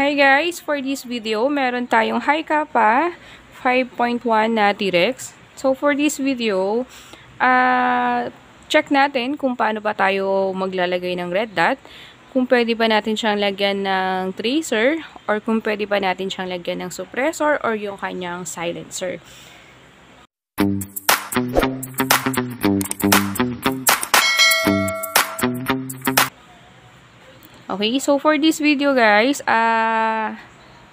Hi guys! For this video, meron tayong Hi-Kappa 5.1 na T-Rex. So for this video, check natin kung paano ba tayo maglalagay ng red dot. Kung pwede ba natin siyang lagyan ng tracer or kung pwede ba natin siyang lagyan ng suppressor or yung kanyang silencer. Okay, so for this video guys,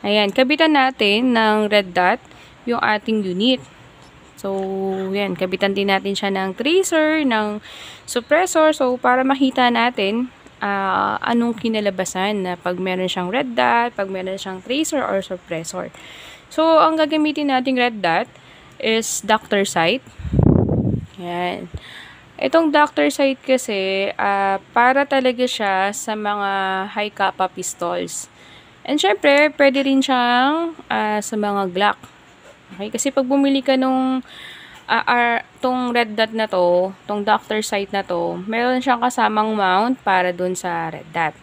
ayan, kabitan natin ng red dot yung ating unit. So, yan, kabitan din natin siya ng tracer, ng suppressor. So, para makita natin anong kinalabasan na pag meron siyang red dot, pag meron siyang tracer or suppressor. So, ang gagamitin nating red dot is Dr. Sight. Yan. Itong Dr. Sight kasi, para talaga siya sa mga Hi-Kappa pistols. And syempre, pwede rin siyang sa mga Glock. Okay? Kasi pag bumili ka nung tong red dot na to, tong Dr. Sight na to, meron siyang kasamang mount para dun sa red dot.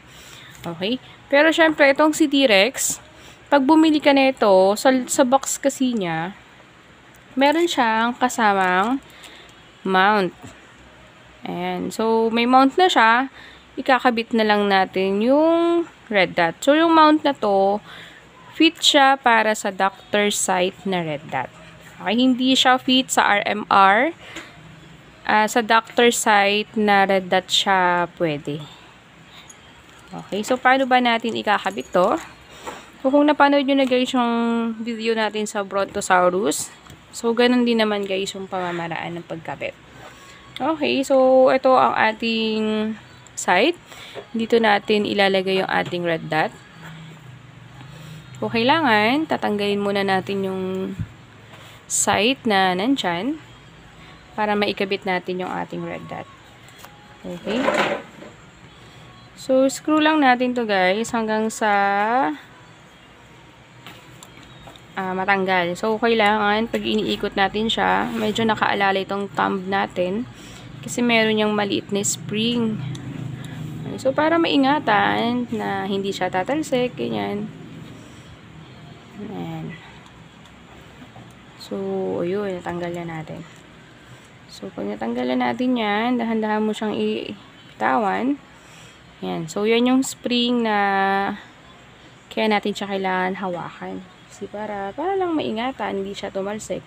Okay? Pero syempre, itong si T-Rex, pag bumili ka na ito, sa box kasi niya, meron siyang kasamang mount. Ayan. So, may mount na siya. Ikakabit na lang natin yung red dot. So, yung mount na to, fit siya para sa Dr. Sight na red dot. Okay, hindi siya fit sa RMR. Sa Dr. Sight na red dot siya pwede. Okay, so paano ba natin ikakabit to? So, kung napanood nyo na guys yung video natin sa Brontosaurus, so, ganun din naman guys yung pamamaraan ng pagkabit. Okay, so ito ang ating sight. Dito natin ilalagay yung ating red dot. So, kailangan tatanggalin muna natin yung sight na nandyan para maikabit natin yung ating red dot. Okay. So, screw lang natin to guys hanggang sa matanggal. So, kailangan pag iniikot natin siya, medyo nakaalala itong thumb natin kasi meron yung maliit na spring. So, para maingatan na hindi siya tatalsik, ganyan. Ayan. So, ayun, natanggal na natin. So, pag natanggal na natin yan, dahan-dahan mo siyang ipitawan. Ayan. So, yan yung spring na kaya natin siya kailangan hawakan. Kasi para lang maingatan, hindi siya tumalsik.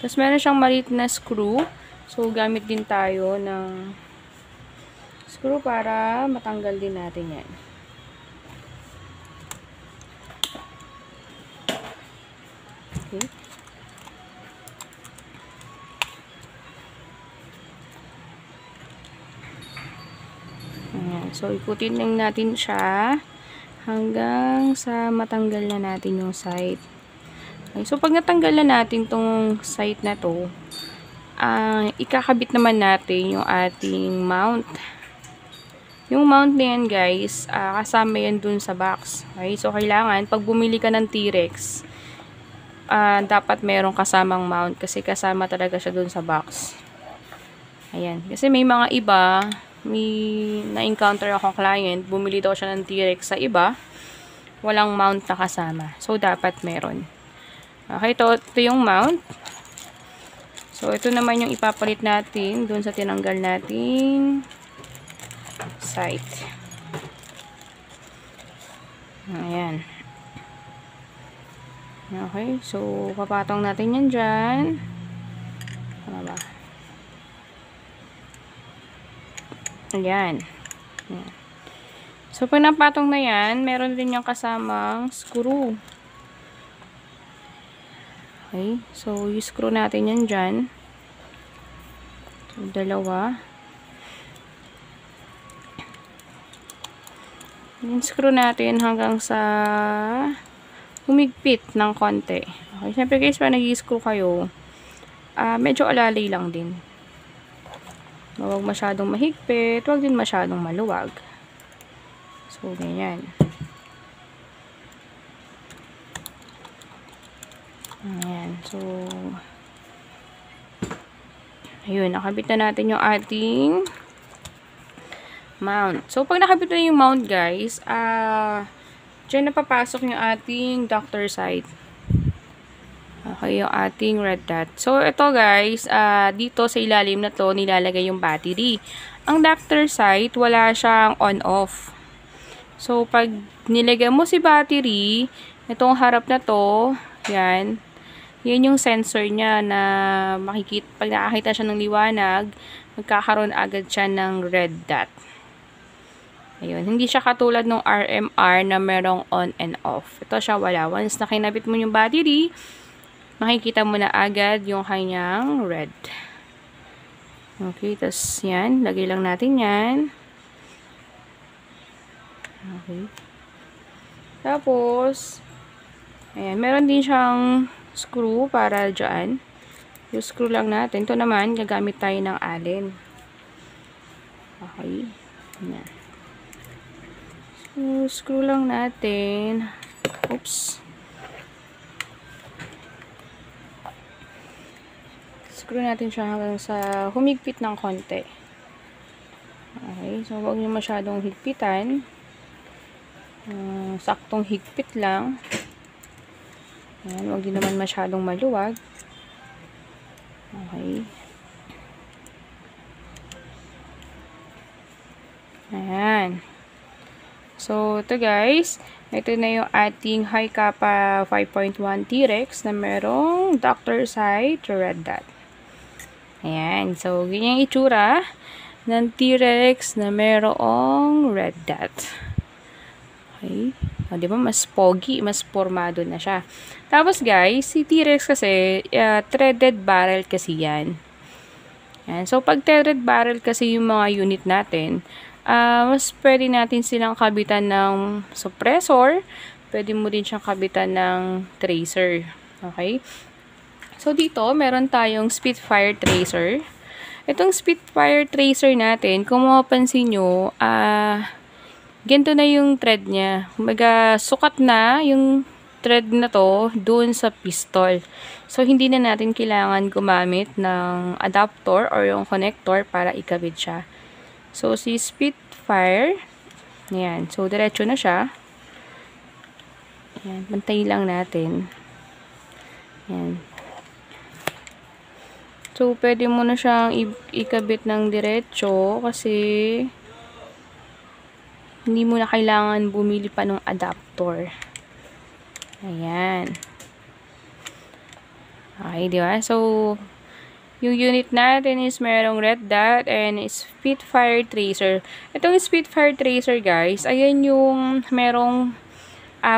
Tapos, meron siyang maliit na screw. So, gamit din tayo ng screw para matanggal din natin yan. Okay. Ayan. So, ikutin lang natin siya hanggang sa matanggal na natin yung sight. Okay. So, pag natanggal na natin tong sight na to, ikakabit naman natin yung ating mount. Yung mount na yan guys, kasama yan dun sa box. Okay? So, kailangan, pag bumili ka ng T-Rex, dapat merong kasamang mount kasi kasama talaga siya dun sa box. Ayan. Kasi may mga iba, may na-encounter akong client, bumili daw siya ng T-Rex sa iba, walang mount na kasama. So, dapat meron. Okay, ito yung mount. So, ito naman yung ipapalit natin dun sa tinanggal nating sight. Ayan. Okay, so, papatong natin yan dyan. Tama ba? Ayan. Ayan. So, pag napatong na yan, meron din yung kasamang screw. Okay. So, i-screw natin yan dyan. So, dalawa. I-screw natin hanggang sa humigpit ng konti. Okay. Siyempre guys, pag nag-i-screw kayo, medyo alalay lang din. Huwag masyadong mahigpit, huwag din masyadong maluwag. So, ganyan. Ayan. So, ayun, nakabit na natin yung ating mount. So, pag nakabit na yung mount, guys, Diyan na papasok yung ating doctor side. Okay, yung ating red dot. So, ito guys, dito sa ilalim na to, nilalagay yung battery. Ang doctor side, wala siyang on-off. So, pag nilagay mo si battery, itong harap na to, yan yung sensor niya na makikita, pag nakakita siya ng liwanag, magkakaroon agad siya ng red dot. Ayun, hindi siya katulad ng RMR na merong on and off. Ito siya wala. Once na kinabit mo yung battery, makikita mo na agad yung kanyang red. Okay, tas yan, lagay lang natin yan. Okay. Tapos, ayan, meron din siyang screw para dyan. Yung screw lang natin. Ito naman, gagamit tayo ng allen. Okay. Ayan. So, screw lang natin. Oops. Screw natin siya hanggang sa humigpit ng konti. Okay. So, huwag nyo masyadong higpitan. Saktong higpit lang. Ayan, huwag din naman masyadong maluwag. Okay. Ayan. So, ito guys. Ito na yung ating High Kappa 5.1 T-Rex na merong doctor side red dot. Ayan. So, ganyan yung itsura ng T-Rex na merong red dot. Okay. O, diba? Mas pogi, mas formado na siya. Tapos, guys, si T-Rex kasi, threaded barrel kasi yan. Yan. So, pag threaded barrel kasi yung mga unit natin, mas pwede natin silang kabitan ng suppressor. Pwede mo din siyang kabitan ng tracer. Okay? So, dito, meron tayong Spitfire tracer. Itong Spitfire tracer natin, kung mapapansin nyo, ganito na yung thread niya. Kumbaga, sukat na yung thread na to doon sa pistol. So, hindi na natin kailangan gumamit ng adapter or yung connector para ikabit siya. So, si Spitfire, ayan. So, diretso na siya. Ayan, bantay lang natin. Ayan. So, pwede mo na siyang ikabit ng diretso kasi hindi mo na kailangan bumili pa ng adapter. Ayan. Okay, di ba? So, yung unit natin is merong red dot and Spitfire tracer. Itong Spitfire tracer, guys, ayan yung merong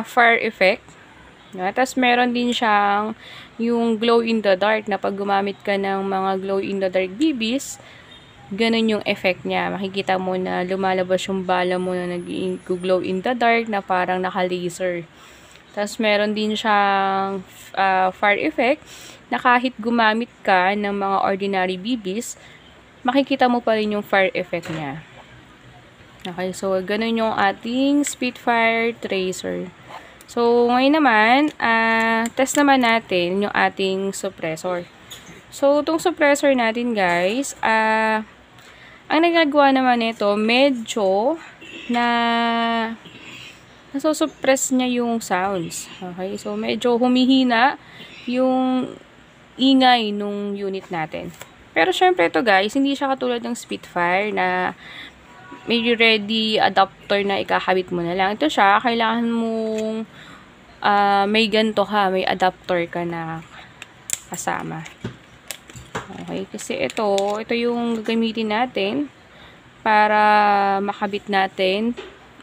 fire effect. Diba? Tapos, meron din siyang yung glow in the dark na pag gumamit ka ng mga glow in the dark BBs, ganun yung effect niya. Makikita mo na lumalabas yung bala mo na nag-glow in the dark na parang naka-laser. Tapos, meron din siyang fire effect na kahit gumamit ka ng mga ordinary BBs, makikita mo pa rin yung fire effect niya. Okay, so, ganun yung ating Spitfire tracer. So, ngayon naman, test naman natin yung ating suppressor. So, itong suppressor natin, guys, ang nagagawa naman nito, medyo nasusuppress niya yung sounds. Okay? So, medyo humihina yung ingay nung unit natin. Pero, syempre ito guys, hindi siya katulad ng Spitfire na may ready adapter na ikakabit mo na lang. Ito siya, kailangan mong may ganito ka, may adapter ka na kasama. Okay, kasi ito yung gagamitin natin para makabit natin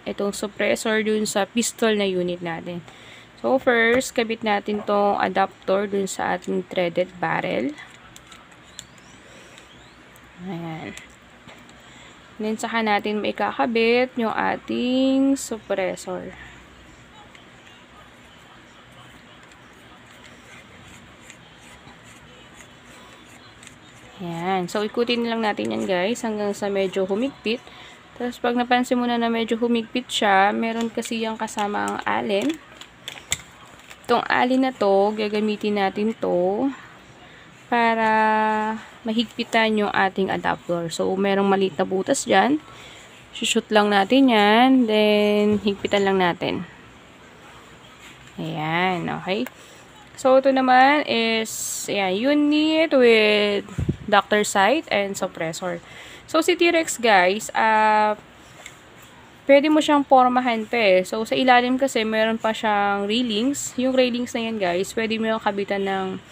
itong suppressor dun sa pistol na unit natin. So, first, kabit natin tong adapter dun sa ating threaded barrel. Ayan. Then, saka natin may kakabit yung ating suppressor. Ayan. So, ikutin lang natin yan guys hanggang sa medyo humigpit. Tapos, pag napansin mo na medyo humigpit siya, meron kasi yung kasama ang allen. Itong allen na to, gagamitin natin to para mahigpitan yung ating adapter. So, merong maliit na butas dyan. Shoot lang natin yan. Then, higpitan lang natin. Ayan, okay. So, ito naman is, ayan, unit with Dr. Sight and suppressor. So, si T-Rex, guys, pwede mo siyang pormahan pa eh. So, sa ilalim kasi, meron pa siyang railings. Yung railings na yan, guys, pwede mo yung kabitan ng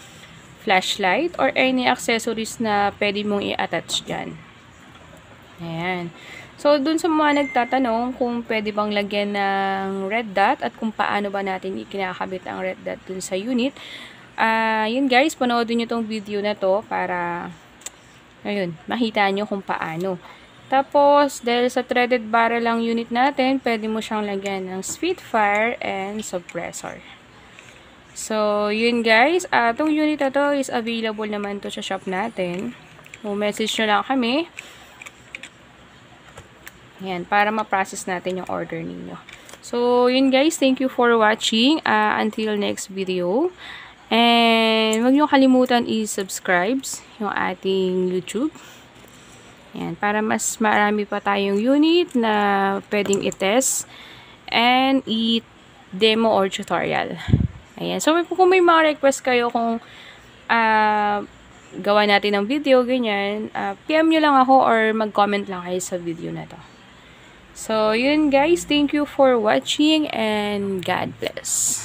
flashlight or any accessories na pwede mong i-attach dyan. Ayan. So, dun sa mga nagtatanong kung pwede bang lagyan ng red dot at kung paano ba natin ikinakabit ang red dot dun sa unit. Yun guys, panoodin nyo tong video na to para, ayun, makita nyo kung paano. Tapos, dahil sa threaded barrel ang unit natin, pwede mo siyang lagyan ng Spitfire and suppressor. So, yun guys, itong unit na to is available naman to sa shop natin. So, message nyo lang kami. Ayan, para ma-process natin yung order ninyo. So, yun guys, thank you for watching. Until next video. And, huwag nyo kalimutan i-subscribe yung ating YouTube. Ayan, para mas marami pa tayong unit na pwedeng i-test and i-demo or tutorial. Ayan, so kung may mga request kayo kung gawa natin ng video, ganyan, PM nyo lang ako or mag-comment lang kayo sa video na to. So, yun guys, thank you for watching and God bless.